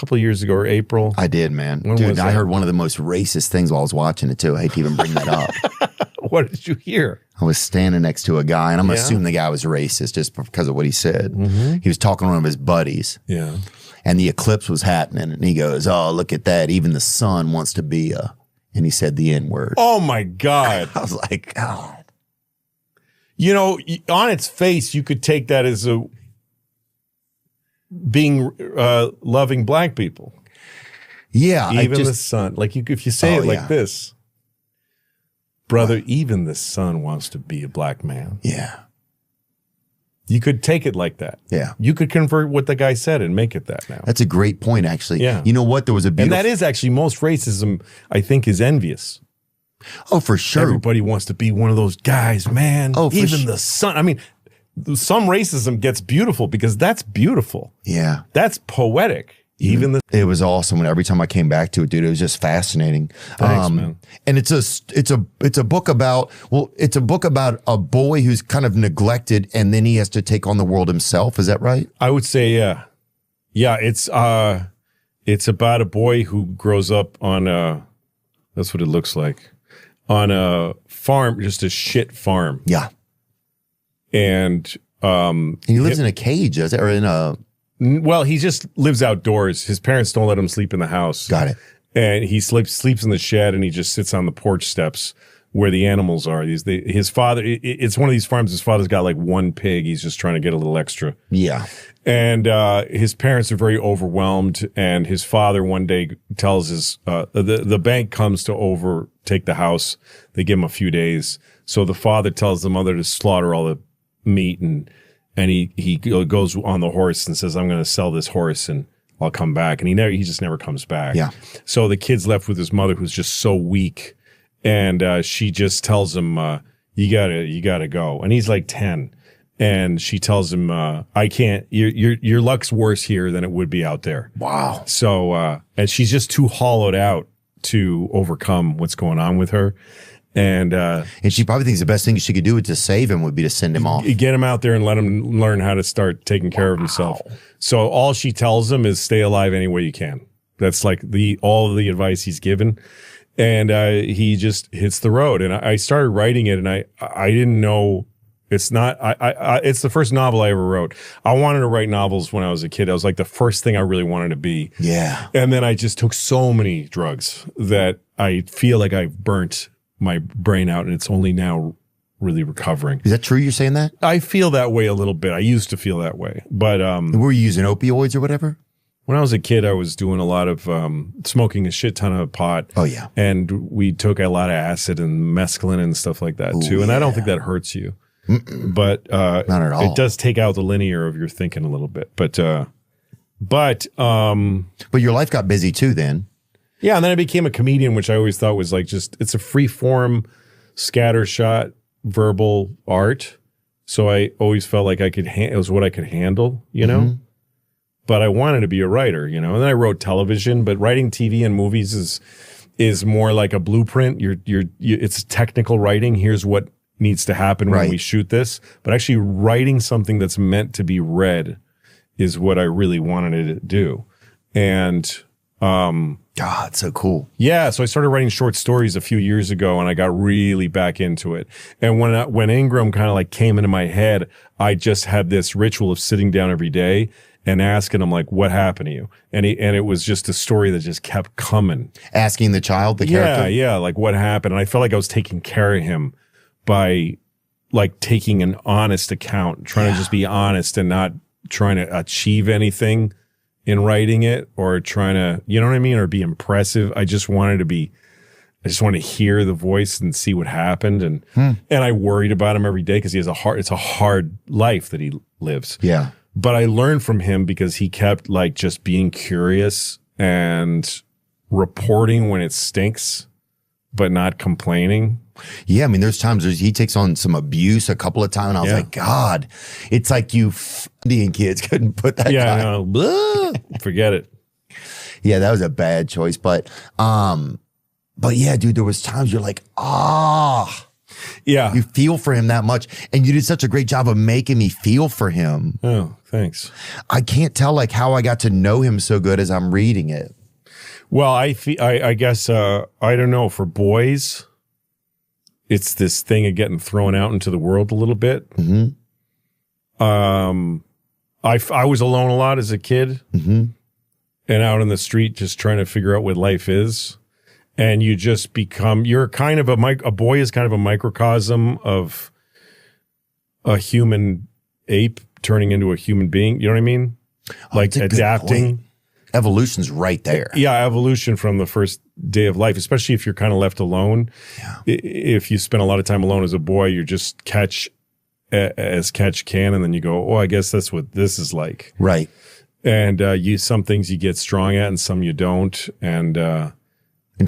couple of years ago, or April. I did, man. When Dude, was I that? heard one of the most racist things while I was watching it, too. I hate to even bring that up. What did you hear? I was standing next to a guy, and I'm Yeah? assuming the guy was racist just because of what he said. He was talking to one of his buddies, Yeah. and the eclipse was happening, and he goes, oh, look at that. Even the sun wants to be a, and he said the N-word. Oh, my God. I was like, God. You know, on its face, you could take that as a being loving black people. Yeah. Even the sun. Like, if you say it like this, brother, even the sun wants to be a black man. Yeah. You could take it like that. Yeah. You could convert what the guy said and make it that now. That's a great point, actually. Yeah. You know what? There was a beautiful... And that is actually, most racism, I think, is envious. Oh, for sure. Everybody wants to be one of those guys, man. Oh, for even the sun. I mean, some racism gets beautiful because that's beautiful. Yeah. That's poetic. Even the It was awesome. And every time I came back to it, dude, it was just fascinating. Thanks, man. And it's a book about, it's a book about a boy who's kind of neglected, and then he has to take on the world himself. Is that right? I would say, yeah. Yeah, it's about a boy who grows up on that's what it looks like, on a farm, just a shit farm. Yeah. And he lives in a cage, or in a... Well, he just lives outdoors. His parents don't let him sleep in the house. Got it. And he sleeps in the shed, and he just sits on the porch steps where the animals are. His father, it's one of these farms. His father's got like one pig. He's just trying to get a little extra. Yeah. And his parents are very overwhelmed. And his father one day tells the bank comes to overtake the house. They give him a few days. So the father tells the mother to slaughter all the meat, and he goes on the horse and says, I'm going to sell this horse and I'll come back. And he just never comes back. Yeah. So the kid's left with his mother, who's just so weak. And she just tells him, you gotta go. And he's like 10. And she tells him, I can't, your luck's worse here than it would be out there. Wow. So, and she's just too hollowed out to overcome what's going on with her. And she probably thinks the best thing she could do to save him would be to send him off. Get him out there and let him learn how to start taking care of himself. So all she tells him is stay alive any way you can. That's like all of the advice he's given. And he just hits the road. And I started writing it, and I didn't know it's not, it's the first novel I ever wrote. I wanted to write novels when I was a kid. That was like the first thing I really wanted to be. Yeah. And then I just took so many drugs that I feel like I've burnt my brain out, and it's only now really recovering. Is that true? You're saying that? I feel that way a little bit. I used to feel that way, but were you using opioids or whatever? When I was a kid, I was doing a lot of smoking a shit ton of pot. Oh yeah, and we took a lot of acid and mescaline and stuff like that too. And I don't think that hurts you, but not at all. It does take out the linear of your thinking a little bit. But your life got busy too then. Yeah, and then I became a comedian, which I always thought was like it's a free form, scattershot, verbal art. So I always felt like it was what I could handle, you know? But I wanted to be a writer, you know? And then I wrote television, but writing TV and movies is more like a blueprint. It's technical writing. Here's what needs to happen when we shoot this. But actually writing something that's meant to be read is what I really wanted to do. And God, so cool. Yeah, so I started writing short stories a few years ago, and I got really back into it. And when Ingram kind of like came into my head, I just had this ritual of sitting down every day and asking him like, "What happened to you?" And it was just a story that just kept coming. Asking the child, the character, yeah, like what happened. And I felt like I was taking care of him by like taking an honest account, trying to just be honest and not trying to achieve anything in writing it or trying to, you know what I mean? Or be impressive. I just wanted to hear the voice and see what happened. And I worried about him every day because it's a hard life that he lives. Yeah. But I learned from him because he kept like just being curious and reporting when it stinks, but not complaining. Yeah, I mean, there's times he takes on some abuse a couple of times, and I was like, God, it's like you Indian kids couldn't put that guy. No, forget it. Yeah, that was a bad choice, but yeah, dude, there was times you're like, Yeah. You feel for him that much. And you did such a great job of making me feel for him. Oh, thanks. I can't tell like how I got to know him so good as I'm reading it. Well, I guess, I don't know, for boys, it's this thing of getting thrown out into the world a little bit. Mm-hmm. I was alone a lot as a kid, mm-hmm. and out on the street just trying to figure out what life is. And you just become, you're kind of a boy is kind of a microcosm of a human ape turning into a human being. You know what I mean? Like adapting. Evolution's right there. Yeah, evolution from the first day of life, especially if you're kind of left alone. Yeah. If you spend a lot of time alone as a boy, you're just catch can, and then you go, oh, I guess that's what this is like. Right. And some things you get strong at and some you don't. And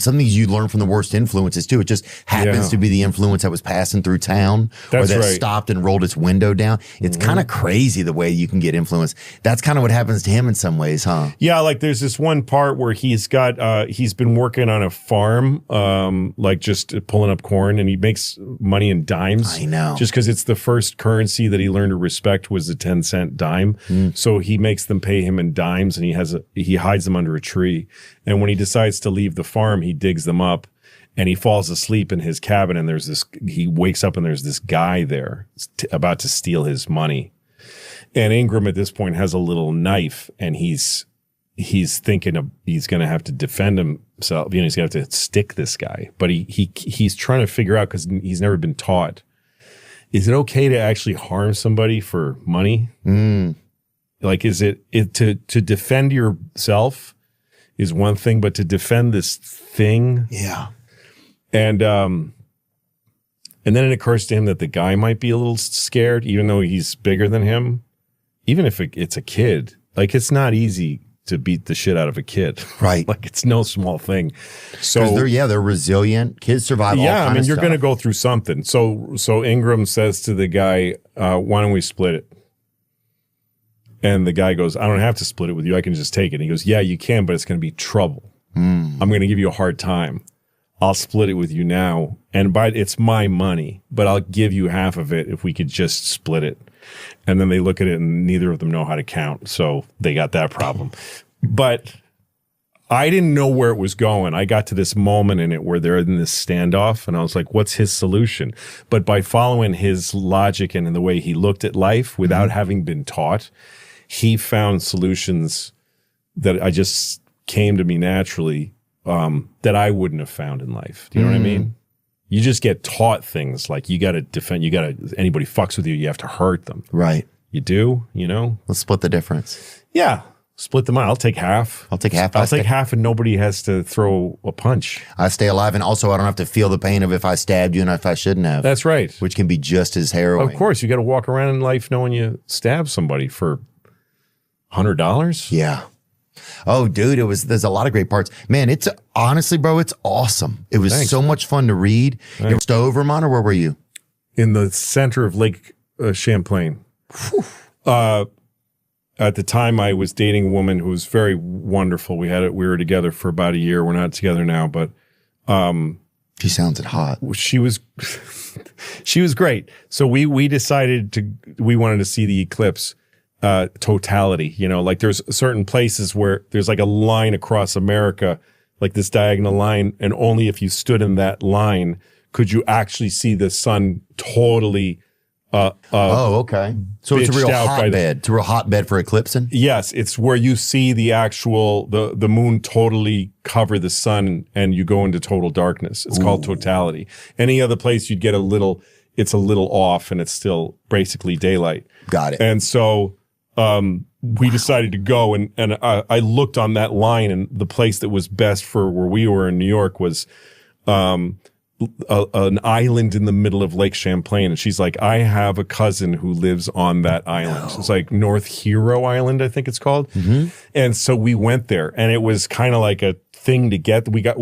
some things you learn from the worst influences too. It just happens to be the influence that was passing through town or that stopped and rolled its window down. It's kind of crazy the way you can get influenced. That's kind of what happens to him in some ways, huh? Yeah, like there's this one part where he's been working on a farm, like just pulling up corn, and he makes money in dimes. I know. Just because it's the first currency that he learned to respect was the 10-cent dime. So he makes them pay him in dimes, and he hides them under a tree. And when he decides to leave the farm, he digs them up, and he falls asleep in his cabin. And he wakes up and there's this guy there about to steal his money. And Ingram at this point has a little knife, and he's thinking he's going to have to defend himself. He's going to have to stick this guy, but he's trying to figure out, because he's never been taught. Is it okay to actually harm somebody for money? Like, is it to defend yourself is one thing, but to defend this thing. Yeah. And then it occurs to him that the guy might be a little scared, even though he's bigger than him. Even if it's a kid, like, it's not easy to beat the shit out of a kid. Right. Like, it's no small thing. So they're resilient. Kids survive all kinds of you're stuff. going to go through something. So Ingram says to the guy, why don't we split it? And the guy goes, I don't have to split it with you. I can just take it. And he goes, yeah, you can, but it's going to be trouble. I'm going to give you a hard time. I'll split it with you now. And it's my money, but I'll give you half of it if we could just split it. And then they look at it, and neither of them know how to count. So they got that problem. But I didn't know where it was going. I got to this moment in it where they're in this standoff, and I was like, what's his solution? But by following his logic and in the way he looked at life without having been taught, he found solutions that I just came to me naturally, that I wouldn't have found in life. Do you know what I mean? You just get taught things like you got to defend, anybody fucks with you, you have to hurt them. Right. You do, you know? Let's split the difference. Yeah. Split them out. I'll take half. I'll take half. I'll take half, and nobody has to throw a punch. I stay alive, and also I don't have to feel the pain of if I stabbed you and if I shouldn't have. That's right. Which can be just as harrowing. Of course, you got to walk around in life knowing you stabbed somebody for $100. Yeah. Oh, dude, there's a lot of great parts. Man, it's honestly, bro, it's awesome. It was so much fun to read. You were Stowe, Vermont, or where were you? In the center of Lake Champlain. At the time, I was dating a woman who was very wonderful. We were together for about a year. We're not together now, but she sounded hot. She was great. So we decided we wanted to see the eclipse. Totality, like there's certain places where there's like a line across America, like this diagonal line, and only if you stood in that line could you actually see the sun totally. Okay. So it's a real hotbed. It's a real hotbed for eclipsing. Yes, it's where you see the actual the moon totally cover the sun, and you go into total darkness. It's called totality. Any other place you'd get it's a little off, and it's still basically daylight. Got it. And so. We decided to go, and I looked on that line, and the place that was best for where we were in New York was an island in the middle of Lake Champlain. And she's like, I have a cousin who lives on that island. No. It's like North Hero Island, I think it's called. And so we went there, and it was kind of like a thing to get. We got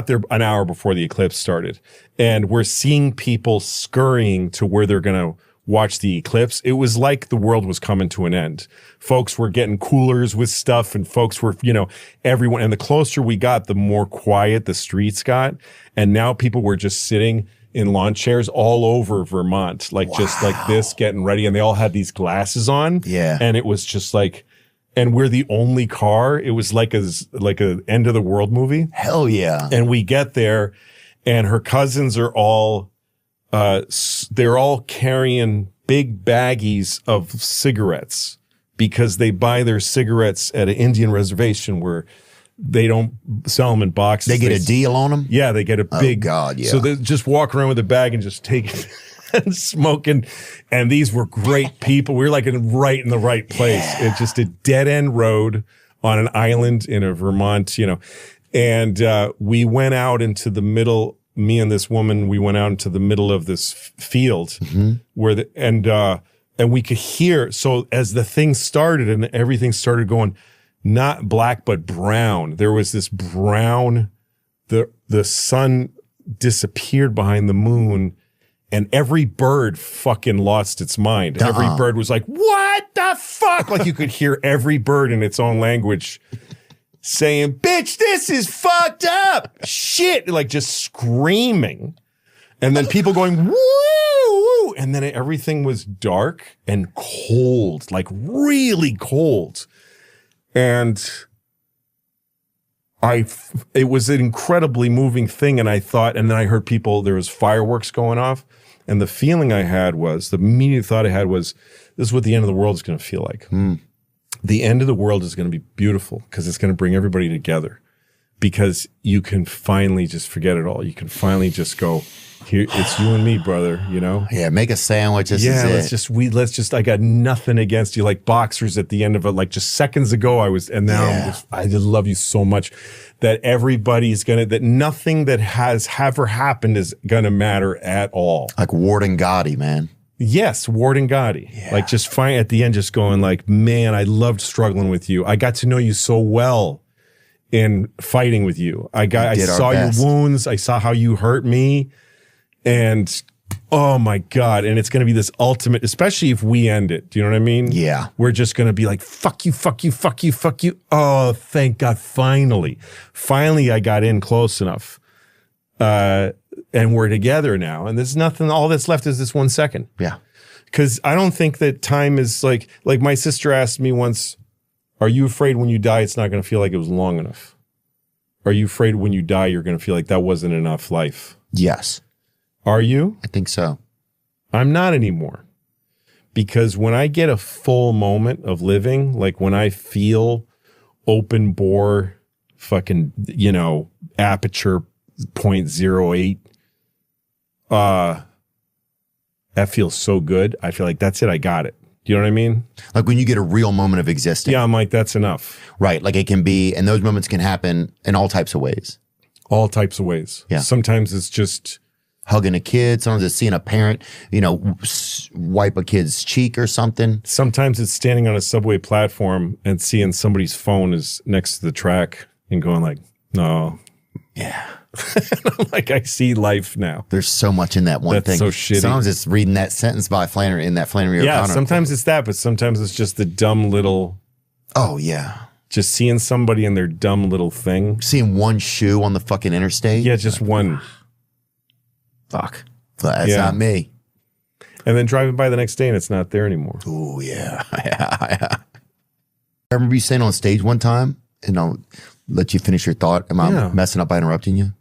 there an hour before the eclipse started, and we're seeing people scurrying to where they're going to watch the eclipse. It was like the world was coming to an end. Folks were getting coolers with stuff, and folks were, everyone. And the closer we got, the more quiet the streets got. And now people were just sitting in lawn chairs all over Vermont, like just like this, getting ready. And they all had these glasses on. Yeah. And it was just like, and we're the only car. It was like a end of the world movie. Hell yeah. And we get there and her cousins are all, they're all carrying big baggies of cigarettes because they buy their cigarettes at an Indian reservation where they don't sell them in boxes. They get a deal on them? Yeah, they get a big. Oh, God, yeah. So they just walk around with a bag and just take it and smoking. And these were great people. We were like right in the right place. Yeah. It's just a dead end road on an island in a Vermont, you know. And we went out into the middle. Me and this woman, we went out into the middle of this field where and we could hear. So as the thing started and everything started going, not black, but brown. There was this brown, the sun disappeared behind the moon and every bird fucking lost its mind. Every bird was like, what the fuck? Like you could hear every bird in its own language saying, bitch, this is fucked up. Shit. Like just screaming. And then people going, woo, woo. And then everything was dark and cold, like really cold. And it was an incredibly moving thing. And I thought, and then I heard there was fireworks going off. And the feeling I had was, the immediate thought I had was, this is what the end of the world is going to feel like. The end of the world is going to be beautiful because it's going to bring everybody together because you can finally just forget it all. You can finally just go, here, it's you and me, brother, you know? Yeah, make a sandwich. Let's just, I got nothing against you. Like boxers at the end of it, like just seconds ago I just love you so much that everybody's that nothing that has ever happened is going to matter at all. Like Ward and Gotti, man. Yes, Ward and Gotti. Yeah. Like just fine at the end, just going like, man, I loved struggling with you. I got to know you so well in fighting with you. I saw your wounds. I saw how you hurt me. And oh my God. And it's going to be this ultimate, especially if we end it. Do you know what I mean? Yeah. We're just going to be like, fuck you, fuck you, fuck you, fuck you. Oh, thank God. Finally I got in close enough. And we're together now. And there's nothing, all that's left is this 1 second. Yeah. Because I don't think that time is like my sister asked me once, are you afraid when you die, it's not going to feel like it was long enough? Are you afraid when you die, you're going to feel like that wasn't enough life? Yes. Are you? I think so. I'm not anymore. Because when I get a full moment of living, like when I feel open bore, fucking, you know, aperture 0.08, that feels so good. I feel like that's it. I got it. Do you know what I mean? Like when you get a real moment of existing. Yeah, I'm like, that's enough. Right. Like it can be, and those moments can happen in all types of ways. All types of ways. Yeah. Sometimes it's just hugging a kid. Sometimes it's seeing a parent, you know, wipe a kid's cheek or something. Sometimes it's standing on a subway platform and seeing somebody's phone is next to the track and going like, no. Yeah. I'm like, I see life now. There's so much in that one thing. That's so shitty. Sometimes it's reading that sentence by Flannery in that Flannery O'Connor. Yeah, sometimes it's that, but sometimes it's just the dumb little. Oh, yeah. Just seeing somebody in their dumb little thing. Seeing one shoe on the fucking interstate. Yeah, just one. Fuck. That's not me. And then driving by the next day and it's not there anymore. Oh, yeah. Yeah. I remember you saying on stage one time, and I'll let you finish your thought. Am I messing up by interrupting you?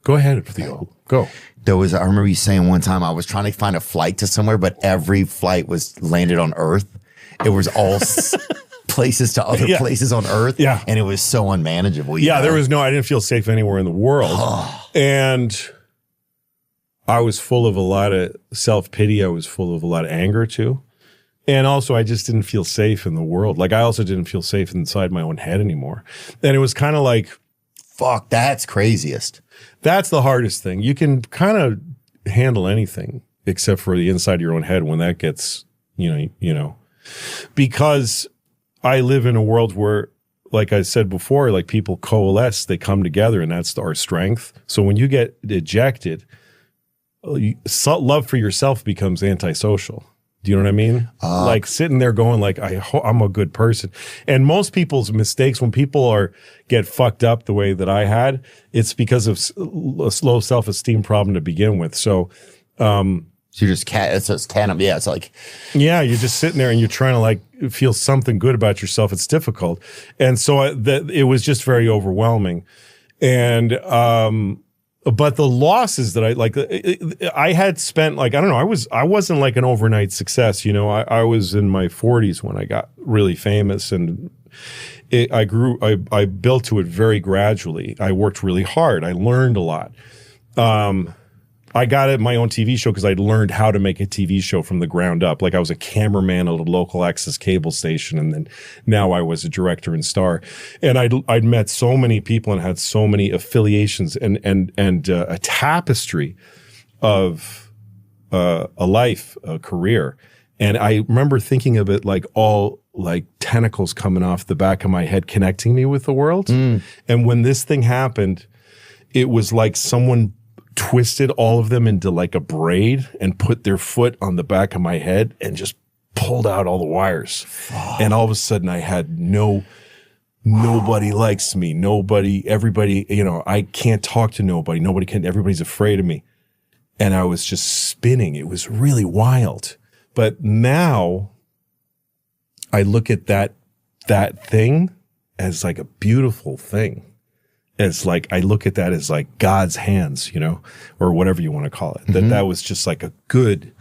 Go ahead, Theo. Go. I remember you saying one time I was trying to find a flight to somewhere, but every flight was landed on Earth. It was all places to other places on Earth. Yeah. And it was so unmanageable. You know? I didn't feel safe anywhere in the world. And I was full of a lot of self-pity. I was full of a lot of anger too. And also I just didn't feel safe in the world. Like I also didn't feel safe inside my own head anymore. And it was kind of like, fuck, that's craziest. That's the hardest thing. You can kind of handle anything except for the inside of your own head when that gets, you know, because I live in a world where, like I said before, like people coalesce, they come together, and that's our strength. So when you get ejected, love for yourself becomes antisocial. Do you know what I mean? Like sitting there going like, I'm a good person. And most people's mistakes when people get fucked up the way that I had, it's because of a low self-esteem problem to begin with. So you're just it's like, yeah, you're just sitting there and you're trying to like feel something good about yourself. It's difficult. And so it was just very overwhelming. And, but the losses that I had spent like, I don't know, I wasn't like an overnight success. You know, I was in my 40s when I got really famous, and I built to it very gradually. I worked really hard. I learned a lot. I got my own TV show because I'd learned how to make a TV show from the ground up. Like I was a cameraman at a local access cable station, and then now I was a director and star. And I'd met so many people and had so many affiliations and a tapestry of a life, a career. And I remember thinking of it like all like tentacles coming off the back of my head, connecting me with the world. And when this thing happened, it was like someone twisted all of them into like a braid and put their foot on the back of my head and just pulled out all the wires. And all of a sudden I had nobody likes me. Everybody, you know, I can't talk to nobody. Everybody's afraid of me. And I was just spinning. It was really wild. But now I look at that thing as like a beautiful thing. It's like, I look at that as like God's hands, you know, or whatever you want to call it. That was just like a good,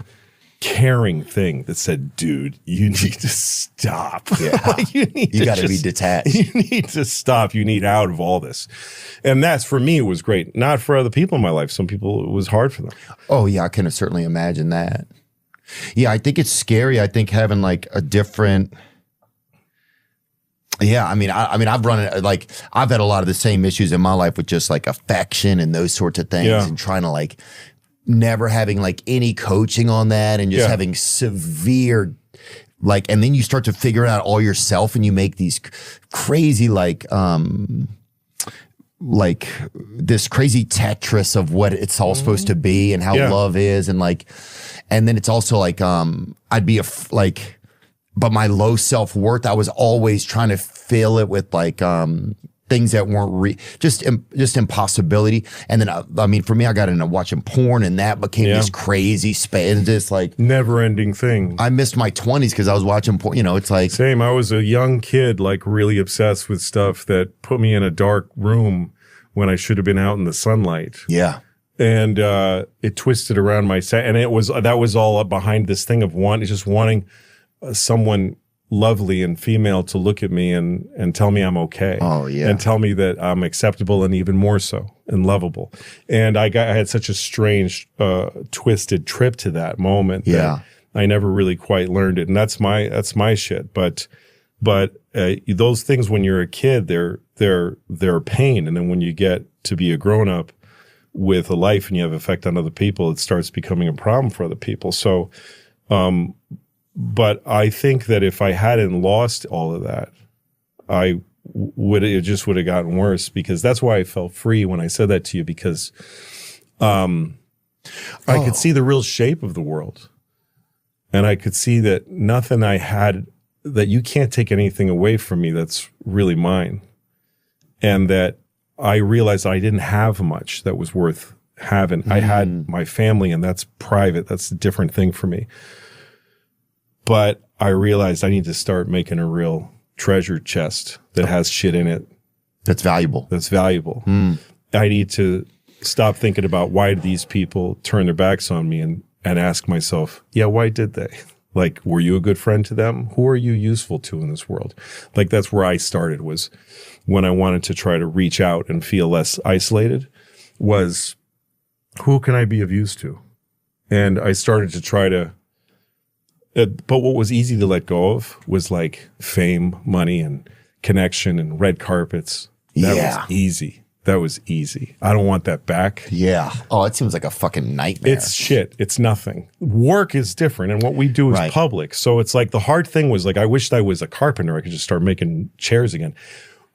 caring thing that said, dude, you need to stop. Yeah. Like you got to be detached. You need to stop. You need out of all this. And that's, for me, it was great. Not for other people in my life. Some people, it was hard for them. Oh yeah, I can certainly imagine that. Yeah, I think it's scary. I think having like a different... Yeah, I mean, I've run it, like, I've had a lot of the same issues in my life with just like affection and those sorts of things, and trying to like never having like any coaching on that, and just having severe, like, and then you start to figure out all yourself, and you make these crazy like this crazy Tetris of what it's all supposed to be and how love is, and like, and then it's also like I'd be but my low self-worth, I was always trying to fill it with like things that weren't just impossibility. And then I mean, for me, I got into watching porn, and that became this crazy space, and just like never-ending thing. I missed my 20s because I was watching porn. You know, it's like same. I was a young kid, like really obsessed with stuff that put me in a dark room when I should have been out in the sunlight. Yeah. And it twisted around my set, and that was all behind this thing of wanting someone lovely and female to look at me and tell me I'm okay. Oh yeah. And tell me that I'm acceptable, and even more so, and lovable. And I had such a strange, twisted trip to that moment. Yeah. That I never really quite learned it. And that's my shit. But those things when you're a kid, they're pain. And then when you get to be a grown up with a life and you have effect on other people, it starts becoming a problem for other people. So, but I think that if I hadn't lost all of that, it just would have gotten worse, because that's why I felt free when I said that to you, because I could see the real shape of the world, and I could see that nothing I had, that you can't take anything away from me that's really mine, and that I realized I didn't have much that was worth having. I had my family, and that's private. That's a different thing for me. But I realized I need to start making a real treasure chest that has shit in it. That's valuable. I need to stop thinking about why these people turn their backs on me, and ask myself, yeah, why did they? Like, were you a good friend to them? Who are you useful to in this world? Like, that's where I started, was when I wanted to try to reach out and feel less isolated, was who can I be of use to? And I started to try to, but what was easy to let go of was like fame, money, and connection, and red carpets. That was easy. That was easy. I don't want that back. Yeah. Oh, it seems like a fucking nightmare. It's shit. It's nothing. Work is different, and what we do is public. So it's like the hard thing was like, I wished I was a carpenter. I could just start making chairs again.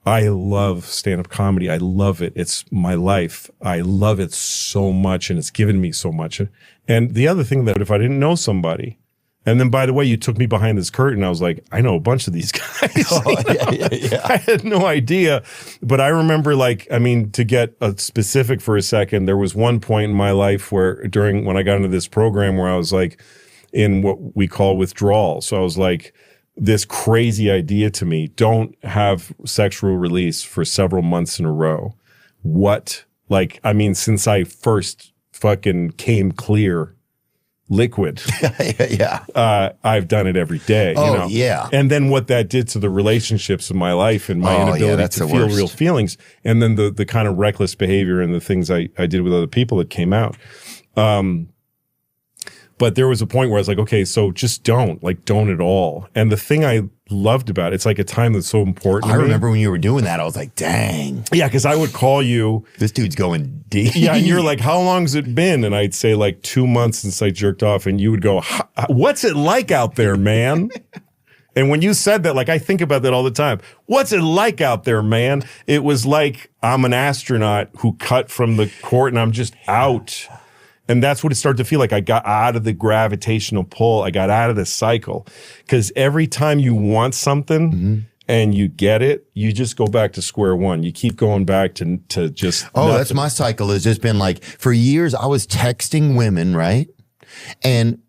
I love stand-up comedy. I love it. It's my life. I love it so much, and it's given me so much. And the other thing, that if I didn't know somebody, And then, by the way, you took me behind this curtain. I was like, I know a bunch of these guys. I had no idea. But I remember, like, I mean, to get specific for a second, there was one point in my life where when I got into this program where I was like in what we call withdrawal. So I was like, this crazy idea to me, don't have sexual release for several months in a row. What? Like, I mean, since I first fucking came clear liquid. I've done it every day. Yeah. And then what that did to the relationships of my life and my inability to feel real feelings. And then the kind of reckless behavior and the things I did with other people that came out. But there was a point where I was like, okay, so just don't at all. And the thing I loved about it's like a time that's so important. I remember when you were doing that, I was like, dang. Yeah, because I would call you. This dude's going deep. Yeah, and you're like, how long has it been? And I'd say like 2 months since I jerked off. And you would go, what's it like out there, man? And when you said that, like, I think about that all the time. What's it like out there, man? It was like I'm an astronaut who cut from the court and I'm just out. And that's what it started to feel like. I got out of the gravitational pull. I got out of the cycle. Because every time you want something and you get it, you just go back to square one. You keep going back to just nothing. That's my cycle. Has just been like, for years, I was texting women, right? And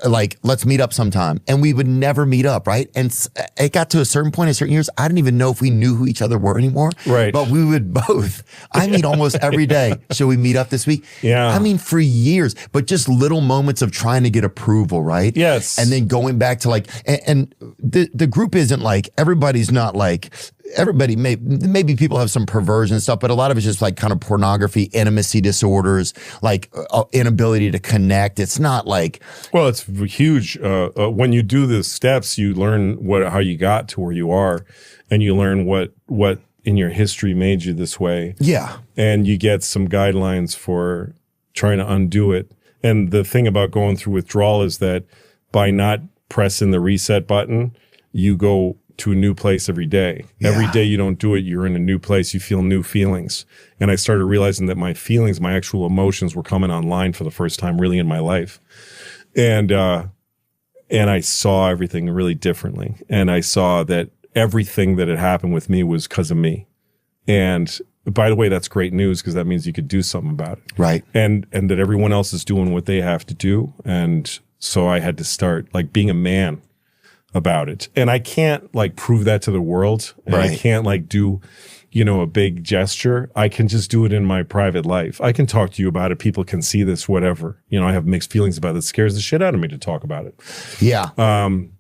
like, let's meet up sometime. And we would never meet up, right? And it got to a certain point in certain years, I didn't even know if we knew who each other were anymore. Right. But we would both. I meet almost every day. Shall we meet up this week? Yeah. I mean, for years, but just little moments of trying to get approval, right? Yes. And then going back to like, and the group isn't like, everybody's not like, everybody maybe people have some perversion and stuff, but a lot of it's just like kind of pornography, intimacy disorders, like inability to connect. It's not like, well, it's huge. When you do the steps, you learn how you got to where you are, and you learn what in your history made you this way. Yeah, and you get some guidelines for trying to undo it. And the thing about going through withdrawal is that by not pressing the reset button, you go to a new place every day. Yeah. Every day you don't do it, you're in a new place, you feel new feelings. And I started realizing that my feelings, my actual emotions were coming online for the first time really in my life. And I saw everything really differently. And I saw that everything that had happened with me was because of me. And by the way, that's great news because that means you could do something about it. Right. And that everyone else is doing what they have to do. And so I had to start like being a man about it. And I can't like prove that to the world. And I can't like do, a big gesture. I can just do it in my private life. I can talk to you about it. People can see this, whatever. I have mixed feelings about it. It scares the shit out of me to talk about it. Yeah. And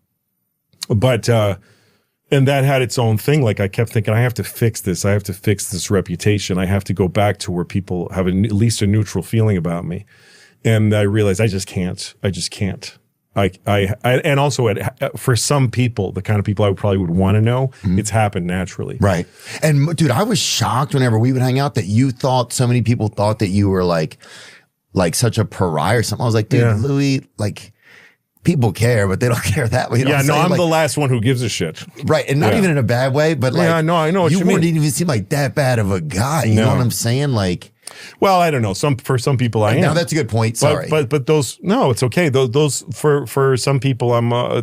that had its own thing. Like I kept thinking, I have to fix this. I have to fix this reputation. I have to go back to where people have at least a neutral feeling about me. And I realized I just can't. And also for some people, the kind of people I probably would want to know, it's happened naturally. Right. And dude, I was shocked whenever we would hang out that so many people thought that you were like such a pariah or something. I was like, dude, Louis, like people care, but they don't care that way. You know I'm the last one who gives a shit. Right. And not even in a bad way, but like, I know what you mean. You wouldn't even seem like that bad of a guy. You know what I'm saying? Like, well, I don't know. For some people, I am. Now that's a good point. Sorry, but those it's okay. Those for some people, I'm you're a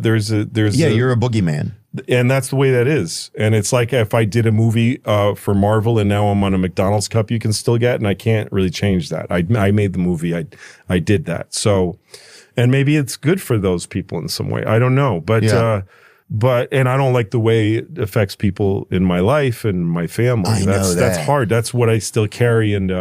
boogeyman, and that's the way that is. And it's like if I did a movie for Marvel and now I'm on a McDonald's cup, you can still get, and I can't really change that. I made the movie. I did that. So, and maybe it's good for those people in some way. I don't know, but. And I don't like the way it affects people in my life and my family. That's hard. That's what I still carry, and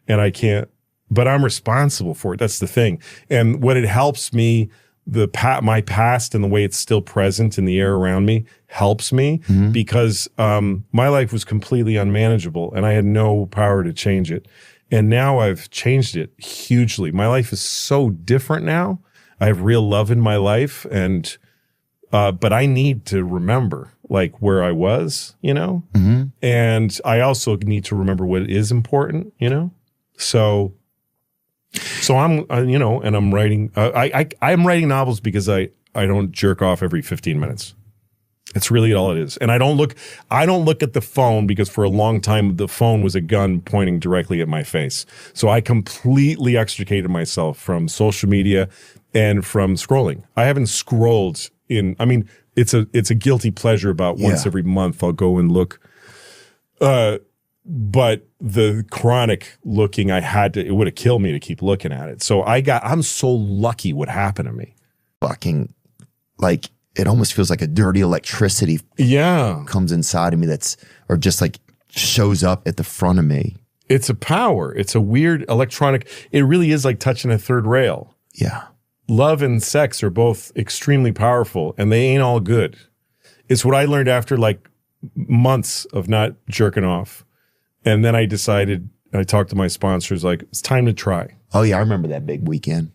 I can't. But I'm responsible for it. That's the thing. And what it helps me, my past and the way it's still present in the air around me helps me because my life was completely unmanageable, and I had no power to change it. And now I've changed it hugely. My life is so different now. I have real love in my life, and. But I need to remember like where I was, and I also need to remember what is important, So I'm, and I'm writing. I'm writing novels because I don't jerk off every 15 minutes. That's really all it is. And I don't look at the phone because for a long time the phone was a gun pointing directly at my face. So I completely extricated myself from social media and from scrolling. I haven't scrolled in, I mean, it's a guilty pleasure about once every month I'll go and look. But the chronic looking, it would have killed me to keep looking at it. So I'm so lucky what happened to me. Fucking, like, it almost feels like a dirty electricity comes inside of me or just like shows up at the front of me. It's a power. It's a weird electronic, it really is like touching a third rail. Yeah. Love and sex are both extremely powerful, and they ain't all good. It's what I learned after like months of not jerking off. And then I decided, I talked to my sponsors, like, it's time to try. Oh, yeah, I remember that big weekend.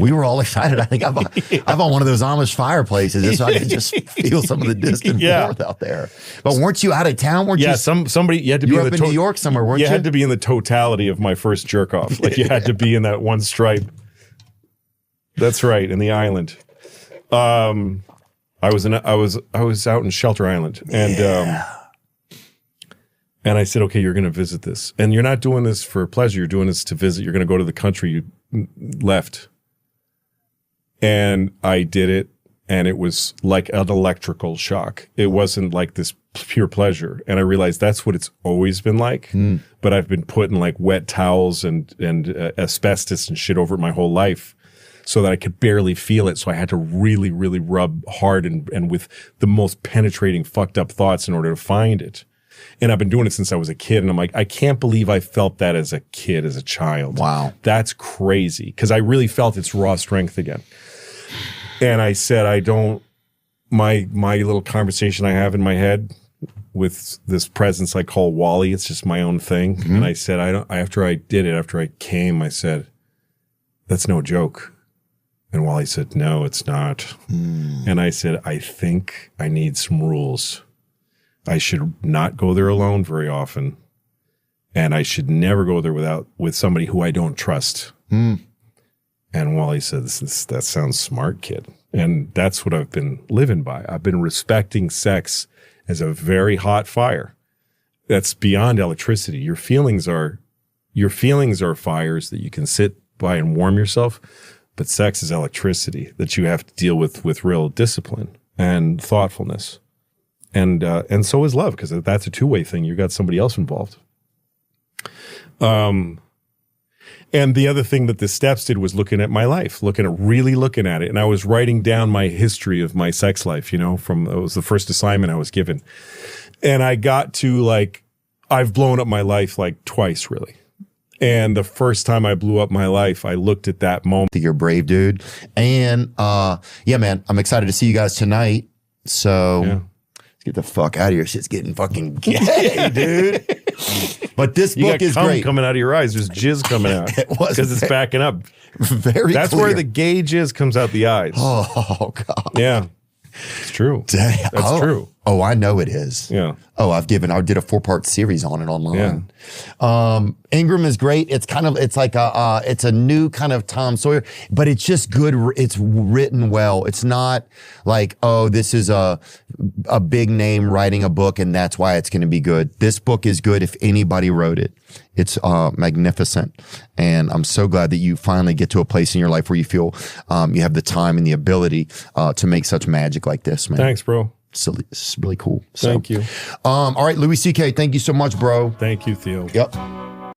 We were all excited. I think I'm on one of those Amish fireplaces, so I could just feel some of the distant warmth out there. But weren't you out of town? Weren't you? Somebody, you had to be up in New York somewhere, weren't you? You had to be in the totality of my first jerk off. Like, you had to be in that one stripe. That's right, in the island. I was out in Shelter Island, and I said, okay, you're going to visit this. And you're not doing this for pleasure. You're doing this to visit. You're going to go to the country you left. And I did it, and it was like an electrical shock. It wasn't like this pure pleasure. And I realized that's what it's always been like. But I've been putting like wet towels and asbestos and shit over it my whole life so that I could barely feel it. So I had to really, really rub hard and with the most penetrating fucked up thoughts in order to find it. And I've been doing it since I was a kid. And I'm like, I can't believe I felt that as a kid, as a child. Wow. That's crazy. Because I really felt its raw strength again. And I said, my little conversation I have in my head with this presence I call Wally, it's just my own thing. And I said, after I came, I said, that's no joke. And Wally said, no, it's not. And I said, I think I need some rules. I should not go there alone very often. And I should never go there with somebody who I don't trust. And Wally said, that sounds smart, kid. And that's what I've been living by. I've been respecting sex as a very hot fire. That's beyond electricity. Your feelings are fires that you can sit by and warm yourself. But sex is electricity that you have to deal with real discipline and thoughtfulness. And so is love, because that's a two-way thing. You got somebody else involved. And the other thing that the steps did was looking at my life, really looking at it. And I was writing down my history of my sex life, it was the first assignment I was given. And I got to like, I've blown up my life like twice, really. And the first time I blew up my life, I looked at that moment. You're a brave dude. And yeah, man, I'm excited to see you guys tonight. So let's get the fuck out of here. Shit's getting fucking gay, dude. But this book is great. Coming out of your eyes. There's jizz coming out. Because it's backing up. That's where the gay jizz comes out the eyes. Oh, God. Yeah. It's true. Damn. That's true. Oh, I know it is. Yeah. Oh, I did a 4-part series on it online. Yeah. Ingram is great. It's like it's a new kind of Tom Sawyer, but it's just good. It's written well. It's not like, oh, this is a big name writing a book and that's why it's going to be good. This book is good if anybody wrote it. It's magnificent. And I'm so glad that you finally get to a place in your life where you feel you have the time and the ability to make such magic like this, man. Thanks, bro. It's really cool. Thank you. All right, Louis C.K., thank you so much, bro. Thank you, Theo. Yep.